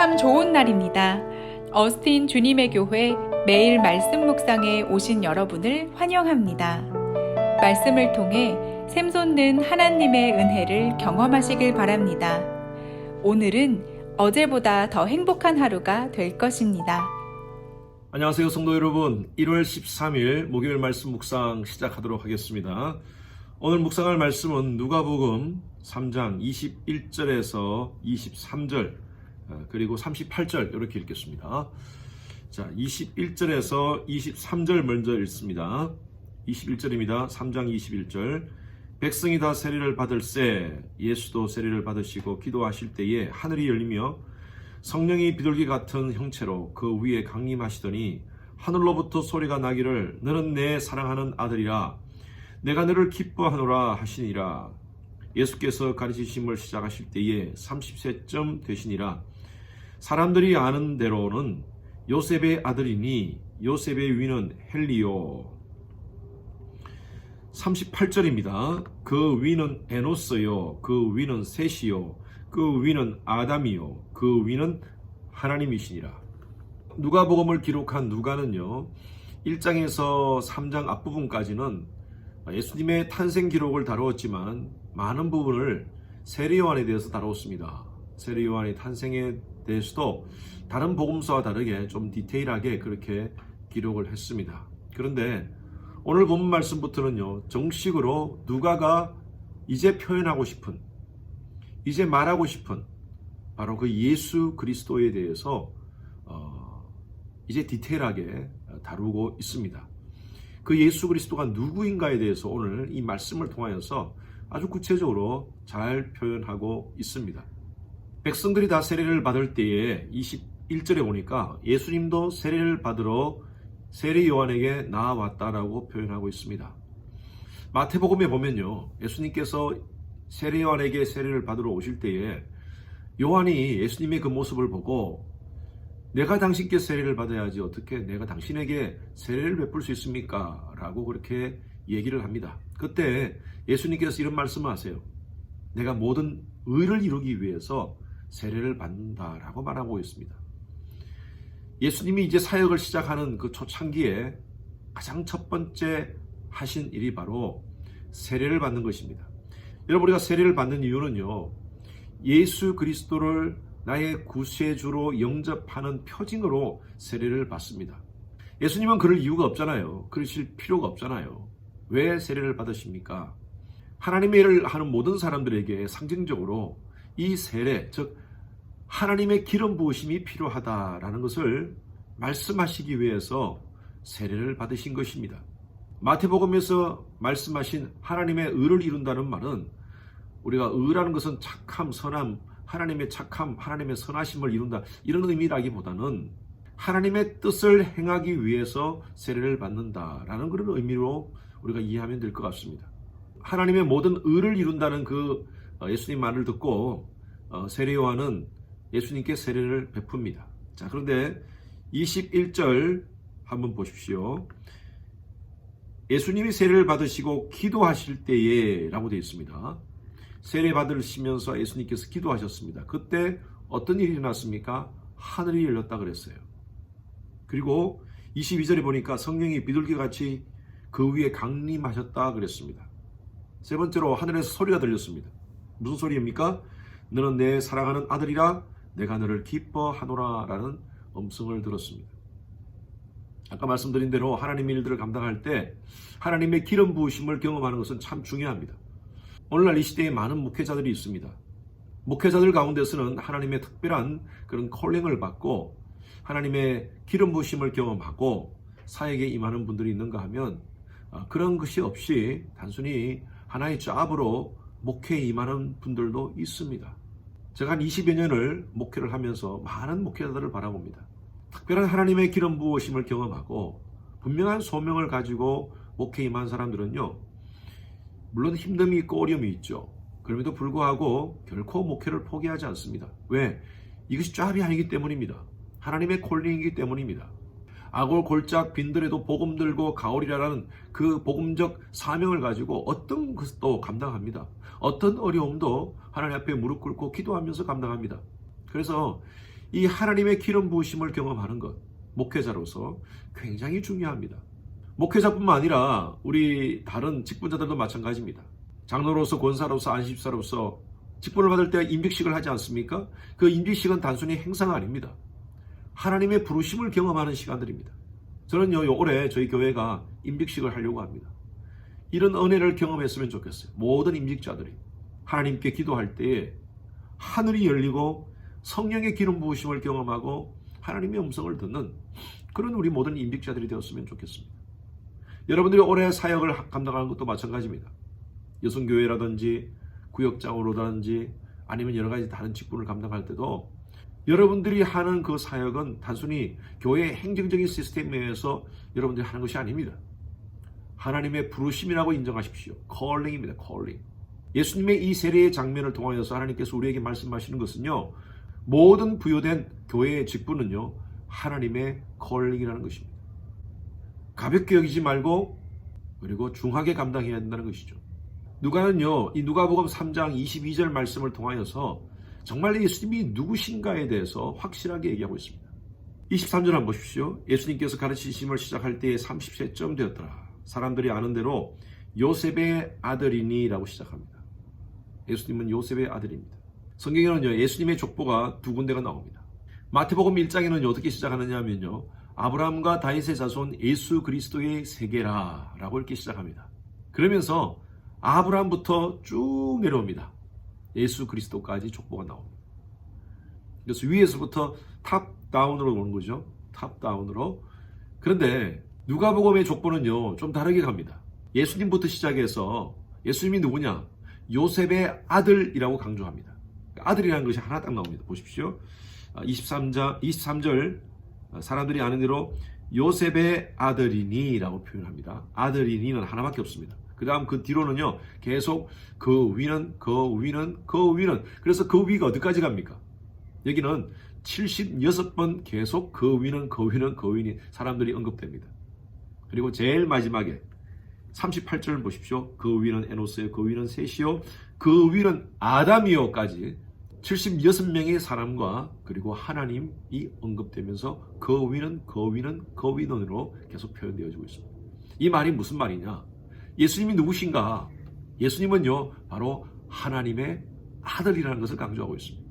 참 좋은 날입니다. 어스틴 주님의 교회 매일 말씀 묵상에 오신 여러분을 환영합니다. 말씀을 통해 샘솟는 하나님의 은혜를 경험하시길 바랍니다. 오늘은 어제보다 더 행복한 하루가 될 것입니다. 안녕하세요, 성도 여러분. 1월 13일 목요일 말씀 묵상 시작하도록 하겠습니다. 오늘 묵상할 말씀은 누가복음 3장 21절에서 23절 그리고 38절 이렇게 읽겠습니다. 자, 21절에서 23절 먼저 읽습니다. 21절입니다. 3장 21절. 백성이 다 세례를 받을새 예수도 세례를 받으시고 기도하실 때에 하늘이 열리며 성령이 비둘기 같은 형체로 그 위에 강림하시더니 하늘로부터 소리가 나기를 너는 내 사랑하는 아들이라 내가 너를 기뻐하노라 하시니라. 예수께서 가르치심을 시작하실 때에 30세쯤 되시니라. 사람들이 아는 대로는 요셉의 아들이니 요셉의 위는 헬리요. 38절입니다. 그 위는 에노스요. 그 위는 셋이요. 그 위는 아담이요. 그 위는 하나님이시니라. 누가복음을 기록한 누가는요, 1장에서 3장 앞부분까지는 예수님의 탄생 기록을 다루었지만 많은 부분을 세례요한에 대해서 다루었습니다. 세례요한의 탄생에 대해서도 다른 복음서와 다르게 좀 디테일하게 그렇게 기록을 했습니다. 그런데 오늘 본 말씀부터는요, 정식으로 누가가 이제 표현하고 싶은, 이제 말하고 싶은 바로 그 예수 그리스도에 대해서 이제 디테일하게 다루고 있습니다. 그 예수 그리스도가 누구인가에 대해서 오늘 이 말씀을 통하여서 아주 구체적으로 잘 표현하고 있습니다. 백성들이 다 세례를 받을 때에 21절에 보니까 예수님도 세례를 받으러 세례 요한에게 나아왔다라고 표현하고 있습니다. 마태복음에 보면요, 예수님께서 세례 요한에게 세례를 받으러 오실 때에 요한이 예수님의 그 모습을 보고 내가 당신께 세례를 받아야지 어떻게 내가 당신에게 세례를 베풀 수 있습니까? 라고 그렇게 얘기를 합니다. 그때 예수님께서 이런 말씀을 하세요. 내가 모든 의를 이루기 위해서 세례를 받는다라고 말하고 있습니다. 예수님이 이제 사역을 시작하는 그 초창기에 가장 첫 번째 하신 일이 바로 세례를 받는 것입니다. 여러분, 우리가 세례를 받는 이유는요, 예수 그리스도를 나의 구세주로 영접하는 표징으로 세례를 받습니다. 예수님은 그럴 이유가 없잖아요. 그러실 필요가 없잖아요. 왜 세례를 받으십니까? 하나님의 일을 하는 모든 사람들에게 상징적으로 이 세례, 즉 하나님의 기름 부으심이 필요하다라는 것을 말씀하시기 위해서 세례를 받으신 것입니다. 마태복음에서 말씀하신 하나님의 의를 이룬다는 말은 우리가 의라는 것은 착함, 선함, 하나님의 착함, 하나님의 선하심을 이룬다, 이런 의미라기보다는 하나님의 뜻을 행하기 위해서 세례를 받는다라는 그런 의미로 우리가 이해하면 될 것 같습니다. 하나님의 모든 의를 이룬다는 그 예수님 말을 듣고 세례 요한은 예수님께 세례를 베풉니다. 자, 그런데 21절 한번 보십시오. 예수님이 세례를 받으시고 기도하실 때에 라고 되어 있습니다. 세례 받으시면서 예수님께서 기도하셨습니다. 그때 어떤 일이 일어났습니까? 하늘이 열렸다 그랬어요. 그리고 22절에 보니까 성령이 비둘기같이 그 위에 강림하셨다 그랬습니다. 세 번째로 하늘에서 소리가 들렸습니다. 무슨 소리입니까? 너는 내 사랑하는 아들이라 내가 너를 기뻐하노라 라는 음성을 들었습니다. 아까 말씀드린 대로 하나님의 일들을 감당할 때 하나님의 기름 부으심을 경험하는 것은 참 중요합니다. 오늘날 이 시대에 많은 목회자들이 있습니다. 목회자들 가운데서는 하나님의 특별한 그런 콜링을 받고 하나님의 기름 부으심을 경험하고 사역에 임하는 분들이 있는가 하면 그런 것이 없이 단순히 하나의 잡으로 목회에 임하는 분들도 있습니다. 제가 한 20여 년을 목회를 하면서 많은 목회자들을 바라봅니다. 특별한 하나님의 기름 부으심을 경험하고 분명한 소명을 가지고 목회에 임한 사람들은요, 물론 힘듦이 있고 어려움이 있죠. 그럼에도 불구하고 결코 목회를 포기하지 않습니다. 왜? 이것이 짭이 아니기 때문입니다. 하나님의 콜링이기 때문입니다. 아골 골짝 빈들에도 복음 들고 가오리라라는 그 복음적 사명을 가지고 어떤 것도 감당합니다. 어떤 어려움도 하나님 앞에 무릎 꿇고 기도하면서 감당합니다. 그래서 이 하나님의 기름 부으심을 경험하는 것, 목회자로서 굉장히 중요합니다. 목회자뿐만 아니라 우리 다른 직분자들도 마찬가지입니다. 장로로서, 권사로서, 안식사로서 직분을 받을 때 임직식을 하지 않습니까? 그 임직식은 단순히 행사가 아닙니다. 하나님의 부르심을 경험하는 시간들입니다. 저는요, 올해 저희 교회가 임직식을 하려고 합니다. 이런 은혜를 경험했으면 좋겠어요. 모든 임직자들이 하나님께 기도할 때에 하늘이 열리고 성령의 기름 부으심을 경험하고 하나님의 음성을 듣는 그런 우리 모든 임직자들이 되었으면 좋겠습니다. 여러분들이 올해 사역을 감당하는 것도 마찬가지입니다. 여성교회라든지 구역장으로든지 아니면 여러 가지 다른 직분을 감당할 때도 여러분들이 하는 그 사역은 단순히 교회의 행정적인 시스템에 의해서 여러분들이 하는 것이 아닙니다. 하나님의 부르심이라고 인정하십시오. 컬링입니다. 컬링. 예수님의 이 세례의 장면을 통하여서 하나님께서 우리에게 말씀하시는 것은요, 모든 부여된 교회의 직분은요, 하나님의 컬링이라는 것입니다. 가볍게 여기지 말고 그리고 중하게 감당해야 된다는 것이죠. 누가는요, 이 누가복음 3장 22절 말씀을 통하여서 정말 예수님이 누구신가에 대해서 확실하게 얘기하고 있습니다. 23절 한번 보십시오. 예수님께서 가르치심을 시작할 때에 30세쯤 되었더라. 사람들이 아는 대로 요셉의 아들이니 라고 시작합니다. 예수님은 요셉의 아들입니다. 성경에는요, 예수님의 족보가 두 군데가 나옵니다. 마태복음 1장에는 어떻게 시작하느냐 하면요, 아브라함과 다윗의 자손 예수 그리스도의 세계라 라고 이렇게 시작합니다. 그러면서 아브라함부터 쭉 내려옵니다. 예수 그리스도까지 족보가 나옵니다. 그래서 위에서부터 탑다운으로 오는 거죠. 탑다운으로. 그런데 누가복음의 족보는요, 좀 다르게 갑니다. 예수님부터 시작해서 예수님이 누구냐? 요셉의 아들이라고 강조합니다. 아들이라는 것이 하나 딱 나옵니다. 보십시오. 23절 사람들이 아는 대로 요셉의 아들이니 라고 표현합니다. 아들이니는 하나밖에 없습니다. 그 다음 그 뒤로는요, 계속 그 위는 그래서 그 위가 어디까지 갑니까? 여기는 76번 계속 그 위는 사람들이 언급됩니다. 그리고 제일 마지막에 38절 보십시오. 그 위는 에노스요, 그 위는 셋이요, 그 위는 아담이요까지 76명의 사람과 그리고 하나님이 언급되면서 그 위는으로 계속 표현되어지고 있습니다. 이 말이 무슨 말이냐? 예수님이 누구신가? 예수님은요, 바로 하나님의 아들이라는 것을 강조하고 있습니다.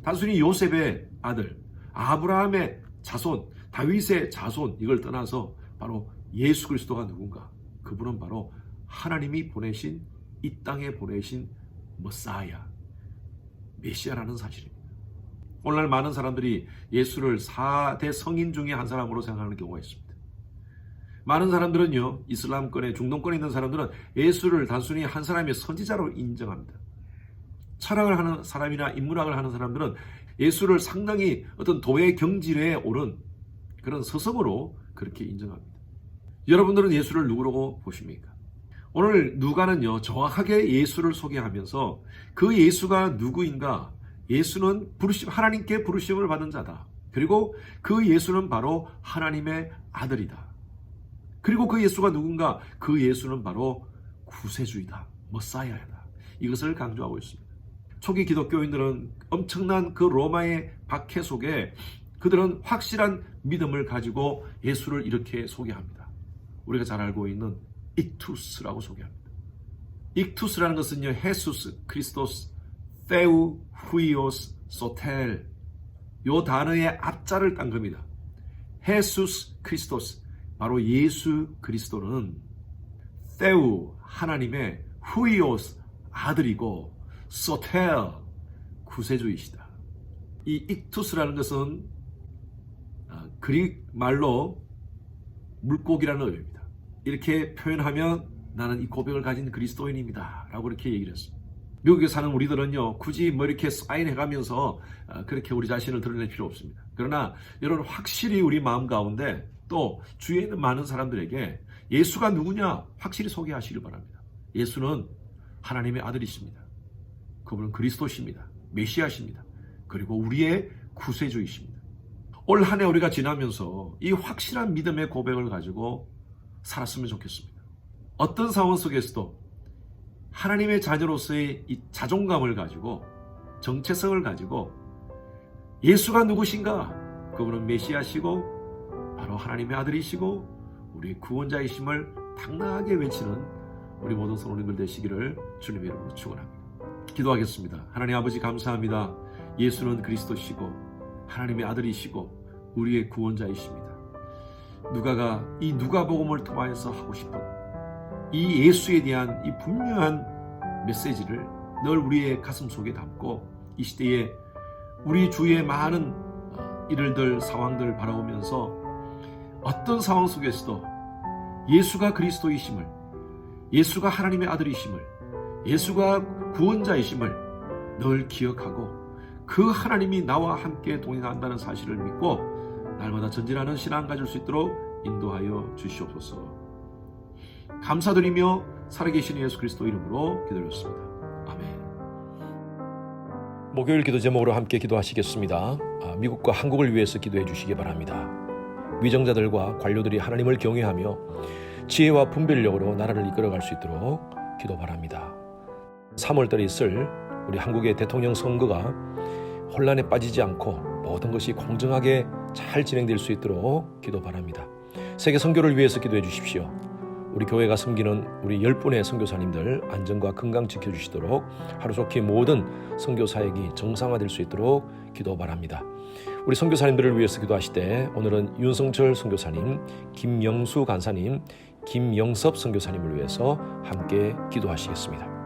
단순히 요셉의 아들, 아브라함의 자손, 다윗의 자손 이걸 떠나서 바로 예수 그리스도가 누군가? 그분은 바로 하나님이 보내신 이 땅에 보내신 머사야, 메시아라는 사실입니다. 오늘날 많은 사람들이 예수를 4대 성인 중에 한 사람으로 생각하는 경우가 있습니다. 많은 사람들은요, 이슬람권에, 중동권에 있는 사람들은 예수를 단순히 한 사람의 선지자로 인정합니다. 철학을 하는 사람이나 인문학을 하는 사람들은 예수를 상당히 어떤 도의 경지에 오른 그런 서성으로 그렇게 인정합니다. 여러분들은 예수를 누구라고 보십니까? 오늘 누가는요, 정확하게 예수를 소개하면서 그 예수가 누구인가? 예수는 하나님께 부르심을 받은 자다. 그리고 그 예수는 바로 하나님의 아들이다. 그리고 그 예수가 누군가? 그 예수는 바로 구세주이다. 머사야다. 이것을 강조하고 있습니다. 초기 기독교인들은 엄청난 그 로마의 박해 속에 그들은 확실한 믿음을 가지고 예수를 이렇게 소개합니다. 우리가 잘 알고 있는 익투스라고 소개합니다. 익투스라는 것은요, 헤수스, 크리스토스, 테우, 후이오스, 소텔 요 단어의 앞자를 딴 겁니다. 헤수스 크리스토스, 바로 예수 그리스도는 테우, 하나님의 후이오스, 아들이고 소텔, 구세주이시다. 이 익투스라는 것은 그릭 말로 물고기라는 의미입니다. 이렇게 표현하면 나는 이 고백을 가진 그리스도인입니다 라고 이렇게 얘기를 했습니다. 미국에 사는 우리들은요, 굳이 뭐 이렇게 사인해가면서 그렇게 우리 자신을 드러낼 필요 없습니다. 그러나 여러분, 확실히 우리 마음 가운데 또 주위에 있는 많은 사람들에게 예수가 누구냐 확실히 소개하시길 바랍니다. 예수는 하나님의 아들이십니다. 그분은 그리스도십니다. 메시아십니다. 그리고 우리의 구세주이십니다. 올 한 해 우리가 지나면서 이 확실한 믿음의 고백을 가지고 살았으면 좋겠습니다. 어떤 상황 속에서도 하나님의 자녀로서의 이 자존감을 가지고, 정체성을 가지고 예수가 누구신가? 그분은 메시아시고 바로 하나님의 아들이시고 우리 구원자이심을 당당하게 외치는 우리 모든 성도님들 되시기를 주님의 이름으로 축원합니다. 기도하겠습니다. 하나님 아버지 감사합니다. 예수는 그리스도시고 하나님의 아들이시고 우리의 구원자이십니다. 누가가 이 누가복음을 통하여서 하고 싶은 이 예수에 대한 이 분명한 메시지를 늘 우리의 가슴 속에 담고 이 시대에 우리 주위의 많은 일들 상황들을 바라보면서 어떤 상황 속에서도 예수가 그리스도이심을, 예수가 하나님의 아들이심을, 예수가 구원자이심을 늘 기억하고 그 하나님이 나와 함께 동행한다는 사실을 믿고 날마다 전진하는 신앙 가질 수 있도록 인도하여 주시옵소서. 감사드리며 살아계신 예수 그리스도 이름으로 기도드렸습니다. 아멘. 목요일 기도 제목으로 함께 기도하시겠습니다. 미국과 한국을 위해서 기도해 주시기 바랍니다. 위정자들과 관료들이 하나님을 경외하며 지혜와 분별력으로 나라를 이끌어갈 수 있도록 기도 바랍니다. 3월달에 있을 우리 한국의 대통령 선거가 혼란에 빠지지 않고 모든 것이 공정하게 잘 진행될 수 있도록 기도 바랍니다. 세계 선교를 위해서 기도해 주십시오. 우리 교회가 섬기는 우리 10분의 선교사님들 안전과 건강 지켜주시도록 하루속히 모든 선교 사역이 정상화될 수 있도록 기도 바랍니다. 우리 선교사님들을 위해서 기도하시되 오늘은 윤성철 선교사님, 김영수 간사님, 김영섭 선교사님을 위해서 함께 기도하시겠습니다.